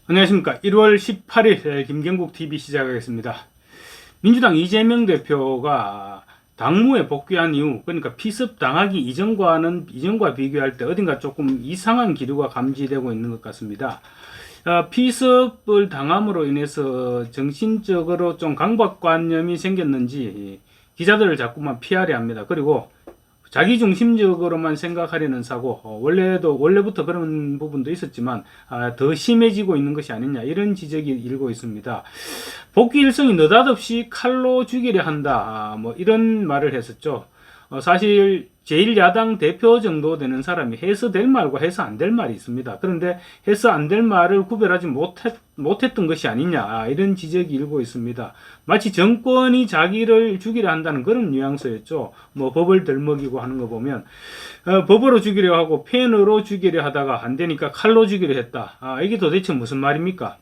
안녕하십니까. 1월 18일 김경국 TV 시작하겠습니다. 민주당 이재명 대표가 당무에 복귀한 이후, 그러니까 피습 당하기 이전과 비교할 때 어딘가 조금 이상한 기류가 감지되고 있는 것 같습니다. 피습을 당함으로 인해서 정신적으로 좀 강박관념이 생겼는지 기자들을 자꾸만 피하려 합니다. 그리고 자기중심적으로만 생각하려는 사고, 원래부터 그런 부분도 있었지만, 더 심해지고 있는 것이 아니냐, 이런 지적이 일고 있습니다. 복귀 일성이 느닷없이 칼로 죽이려 한다, 뭐, 이런 말을 했었죠. 사실, 제1야당 대표 정도 되는 사람이 해서 될 말과 해서 안 될 말이 있습니다. 그런데 해서 안 될 말을 구별하지 못했던 것이 아니냐, 이런 지적이 일고 있습니다. 마치 정권이 자기를 죽이려 한다는 그런 뉘앙스였죠. 뭐 법을 덜먹이고 하는 거 보면 법으로 죽이려 하고 펜으로 죽이려 하다가 안 되니까 칼로 죽이려 했다. 이게 도대체 무슨 말입니까?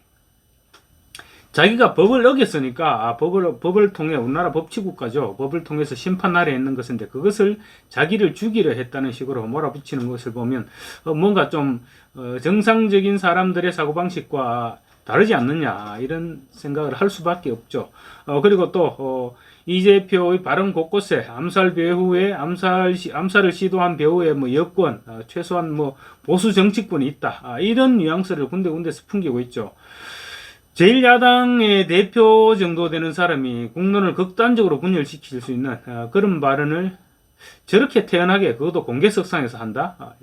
자기가 법을 어겼으니까 법을 통해 우리나라 법치국가죠. 법을 통해서 심판 아래에 있는 것인데 그것을 자기를 죽이려 했다는 식으로 몰아붙이는 것을 보면 뭔가 좀 정상적인 사람들의 사고방식과 다르지 않느냐 이런 생각을 할 수밖에 없죠. 그리고 또 이 대표의 발언 곳곳에 암살 배후에 암살을 시도한 배후에 뭐 여권 최소한 뭐 보수 정치권이 있다 이런 뉘앙스를 군데군데서 풍기고 있죠. 제1야당의 대표 정도 되는 사람이 국론을 극단적으로 분열시킬 수 있는 그런 발언을 저렇게 태연하게 그것도 공개석상에서 한다?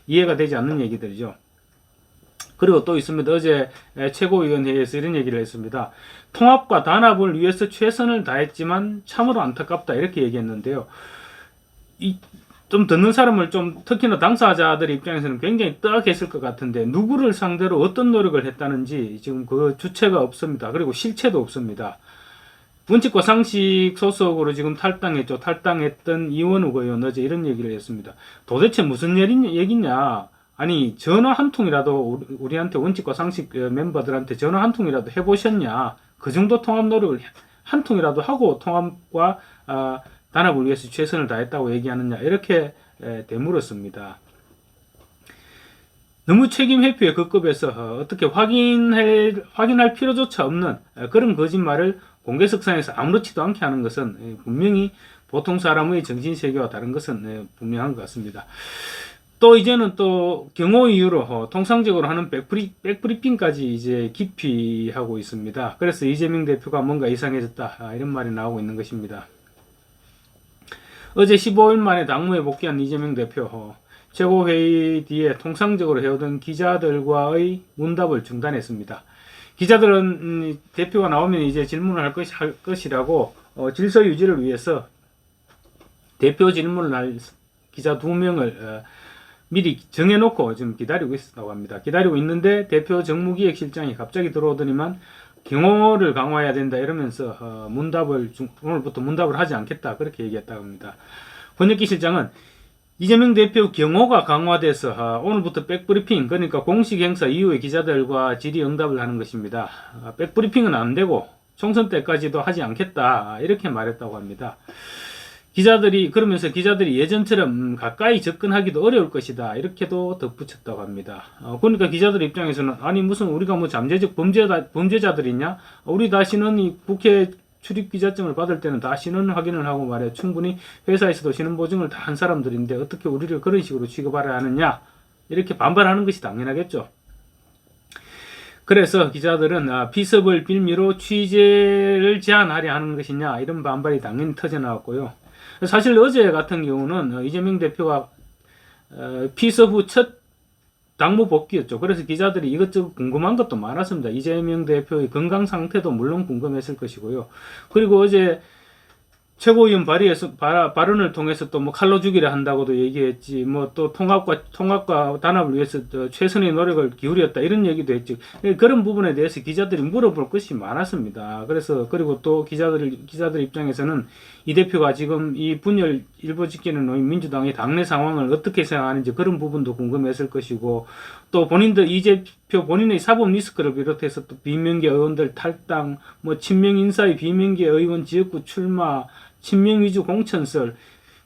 이해가 되지 않는 얘기들이죠. 그리고 또 있습니다. 어제 최고위원회에서 이런 얘기를 했습니다. 통합과 단합을 위해서 최선을 다했지만 참으로 안타깝다 이렇게 얘기했는데요. 좀 듣는 사람을 좀 특히나 당사자들 입장에서는 굉장히 뜨악했을 것 같은데 누구를 상대로 어떤 노력을 했다는지 지금 그 주체가 없습니다. 그리고 실체도 없습니다. 원칙과 상식 소속으로 지금 탈당했죠. 탈당했던 이원욱 의원 어제 이런 얘기를 했습니다. 도대체 무슨 얘기냐? 아니 전화 한 통이라도 우리한테 원칙과 상식 멤버들한테 전화 한 통이라도 해보셨냐? 그 정도 통합 노력을 한 통이라도 하고 통합과 단합을 위해서 최선을 다했다고 얘기하느냐 이렇게 되물었습니다. 너무 책임 회피의 그 급에서 어떻게 확인할 필요조차 없는 그런 거짓말을 공개석상에서 아무렇지도 않게 하는 것은 분명히 보통 사람의 정신세계와 다른 것은 분명한 것 같습니다. 또 이제는 또 경호 이유로 통상적으로 하는 백브리핑까지 이제 기피하고 있습니다. 그래서 이재명 대표가 뭔가 이상해졌다 이런 말이 나오고 있는 것입니다. 어제 15일 만에 당무에 복귀한 이재명 대표 최고회의 뒤에 통상적으로 해오던 기자들과의 문답을 중단했습니다. 기자들은 대표가 나오면 이제 질문을 할 것이라고 질서 유지를 위해서 대표 질문을 할 기자 2명을 미리 정해놓고 지금 기다리고 있었다고 합니다. 기다리고 있는데 대표 정무기획실장이 갑자기 들어오더니만 경호를 강화해야 된다 이러면서 오늘부터 문답을 하지 않겠다 그렇게 얘기했다고 합니다. 권혁기 실장은 이재명 대표 경호가 강화돼서 오늘부터 백브리핑 그러니까 공식 행사 이후에 기자들과 질의응답을 하는 것입니다. 백브리핑은 안 되고 총선 때까지도 하지 않겠다 이렇게 말했다고 합니다. 그러면서 기자들이 예전처럼 가까이 접근하기도 어려울 것이다 이렇게도 덧붙였다고 합니다. 그러니까 기자들 입장에서는 아니 무슨 우리가 뭐 잠재적 범죄자들이냐? 우리 다 신원이 국회 출입 기자증을 받을 때는 다 신원 확인을 하고 말해 충분히 회사에서도 신원 보증을 다 한 사람들인데 어떻게 우리를 그런 식으로 취급하려 하느냐? 이렇게 반발하는 것이 당연하겠죠. 그래서 기자들은 피습을 빌미로 취재를 제한하려 하는 것이냐 이런 반발이 당연히 터져나왔고요. 사실 어제 같은 경우는 이재명 대표가 피습 후 첫 당무 복귀였죠. 그래서 기자들이 이것저것 궁금한 것도 많았습니다. 이재명 대표의 건강 상태도 물론 궁금했을 것이고요. 그리고 어제 최고위원 발언을 통해서 또 뭐 칼로 죽이려 한다고도 얘기했지, 뭐 또 통합과 단합을 위해서 최선의 노력을 기울였다 이런 얘기도 했지. 그런 부분에 대해서 기자들이 물어볼 것이 많았습니다. 그리고 또 기자들 입장에서는 이 대표가 지금 이 분열 일부지키는 민주당의 당내 상황을 어떻게 생각하는지 그런 부분도 궁금했을 것이고, 또 이 대표 본인의 사법 리스크를 비롯해서 또 비명계 의원들 탈당, 뭐 친명 인사의 비명계 의원 지역구 출마, 친명 위주 공천설,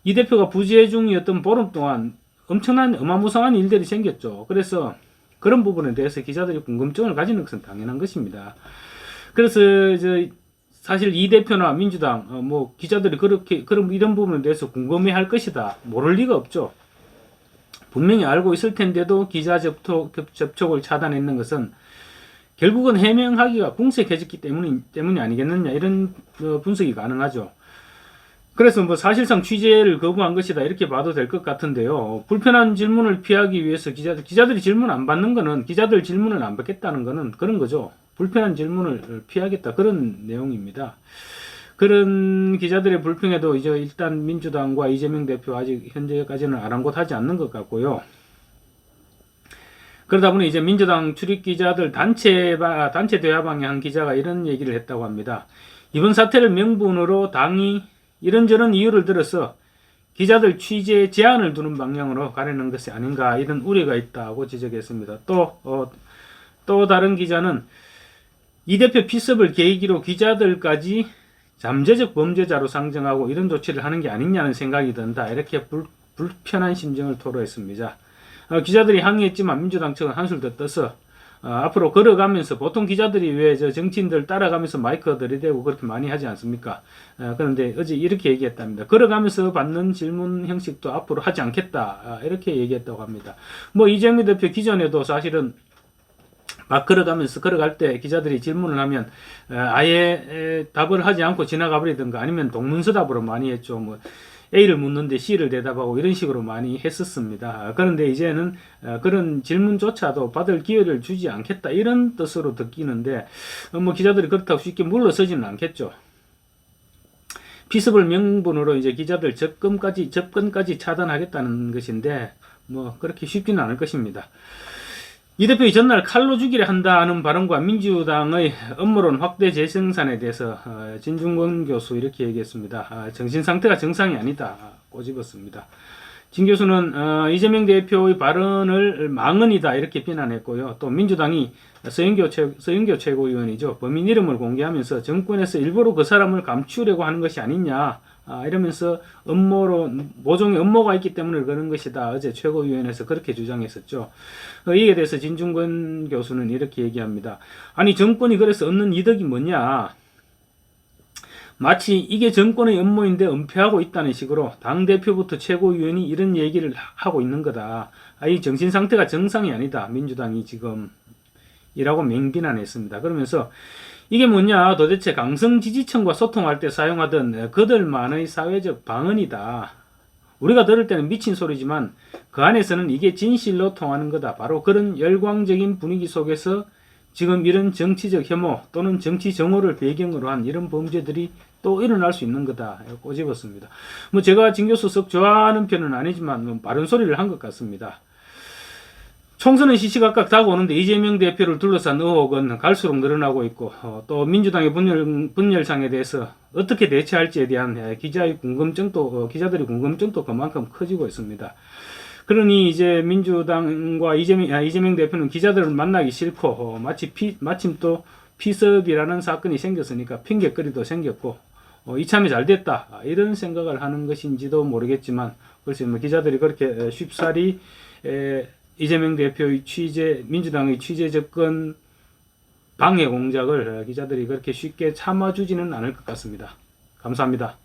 이 대표가 부재 중이었던 보름 동안 엄청난 어마무상한 일들이 생겼죠. 그래서 그런 부분에 대해서 기자들이 궁금증을 가지는 것은 당연한 것입니다. 그래서 사실 이 대표나 민주당 뭐 기자들이 그렇게 이런 부분에 대해서 궁금해할 것이다, 모를 리가 없죠. 분명히 알고 있을 텐데도 기자 접촉을 차단했는 것은 결국은 해명하기가 궁색해졌기 때문이 아니겠느냐, 이런 분석이 가능하죠. 그래서 뭐 사실상 취재를 거부한 것이다, 이렇게 봐도 될 것 같은데요. 불편한 질문을 피하기 위해서 기자들이 질문 안 받는 거는, 기자들 질문을 안 받겠다는 거는 그런 거죠. 불편한 질문을 피하겠다, 그런 내용입니다. 그런 기자들의 불평에도 이제 일단 민주당과 이재명 대표 아직 현재까지는 아랑곳하지 않는 것 같고요. 그러다 보니 이제 민주당 출입 기자들 단체 대화방에 한 기자가 이런 얘기를 했다고 합니다. 이번 사태를 명분으로 당이 이런저런 이유를 들어서 기자들 취재 제한을 두는 방향으로 가려는 것이 아닌가, 이런 우려가 있다고 지적했습니다. 또 다른 기자는 이 대표 피습을 계기로 기자들까지 잠재적 범죄자로 상정하고 이런 조치를 하는 게 아니냐는 생각이 든다, 이렇게 불편한 심정을 토로했습니다. 기자들이 항의했지만 민주당 측은 한술 더 떠서 앞으로 걸어가면서, 보통 기자들이 왜 정치인들 따라가면서 마이크 들이대고 그렇게 많이 하지 않습니까? 그런데 어제 이렇게 얘기했답니다. 걸어가면서 받는 질문 형식도 앞으로 하지 않겠다, 이렇게 얘기했다고 합니다. 뭐 이재명 대표 기존에도 사실은 막 걸어갈 때 기자들이 질문을 하면 아예 답을 하지 않고 지나가 버리든가, 아니면 동문서답으로 많이 했죠. 뭐 A를 묻는데 C를 대답하고 이런 식으로 많이 했었습니다. 그런데 이제는 그런 질문조차도 받을 기회를 주지 않겠다, 이런 뜻으로 듣기는데, 뭐 기자들이 그렇다고 쉽게 물러서지는 않겠죠. 피습을 명분으로 이제 기자들 접근까지 차단하겠다는 것인데, 뭐 그렇게 쉽지는 않을 것입니다. 이 대표의 전날 칼로 죽이려 한다는 발언과 민주당의 음모론 확대 재생산에 대해서 진중권 교수 이렇게 얘기했습니다. 정신 상태가 정상이 아니다, 꼬집었습니다. 진 교수는 이재명 대표의 발언을 망언이다, 이렇게 비난했고요. 또 민주당이 서영교 최고위원이죠, 범인 이름을 공개하면서 정권에서 일부러 그 사람을 감추려고 하는 것이 아니냐, 이러면서 모종의 음모가 있기 때문에 그런 것이다, 어제 최고위원회에서 그렇게 주장했었죠. 이에 대해서 진중권 교수는 이렇게 얘기합니다. 아니, 정권이 그래서 얻는 이득이 뭐냐, 마치 이게 정권의 음모인데 은폐하고 있다는 식으로 당대표부터 최고위원이 이런 얘기를 하고 있는 거다. 이 정신상태가 정상이 아니다, 민주당이 지금, 이라고 맹비난했습니다. 그러면서 이게 뭐냐, 도대체 강성 지지층과 소통할 때 사용하던 그들만의 사회적 방언이다. 우리가 들을 때는 미친 소리지만 그 안에서는 이게 진실로 통하는 거다. 바로 그런 열광적인 분위기 속에서 지금 이런 정치적 혐오 또는 정치 정오를 배경으로 한 이런 범죄들이 또 일어날 수 있는 거다, 꼬집었습니다. 뭐 제가 진 교수 썩 좋아하는 편은 아니지만 바른 소리를 한 것 같습니다. 총선은 시시각각 다가오는데 이재명 대표를 둘러싼 의혹은 갈수록 늘어나고 있고, 또 민주당의 분열상에 대해서 어떻게 대처할지에 대한 기자들의 궁금증도 그만큼 커지고 있습니다. 그러니 이제 민주당과 이재명 대표는 기자들을 만나기 싫고, 마침 또 피습이라는 사건이 생겼으니까 핑계거리도 생겼고, 이참에 잘 됐다, 이런 생각을 하는 것인지도 모르겠지만, 글쎄 뭐 기자들이 그렇게 쉽사리 이재명 대표의 민주당의 취재 접근 방해 공작을 기자들이 그렇게 쉽게 참아주지는 않을 것 같습니다. 감사합니다.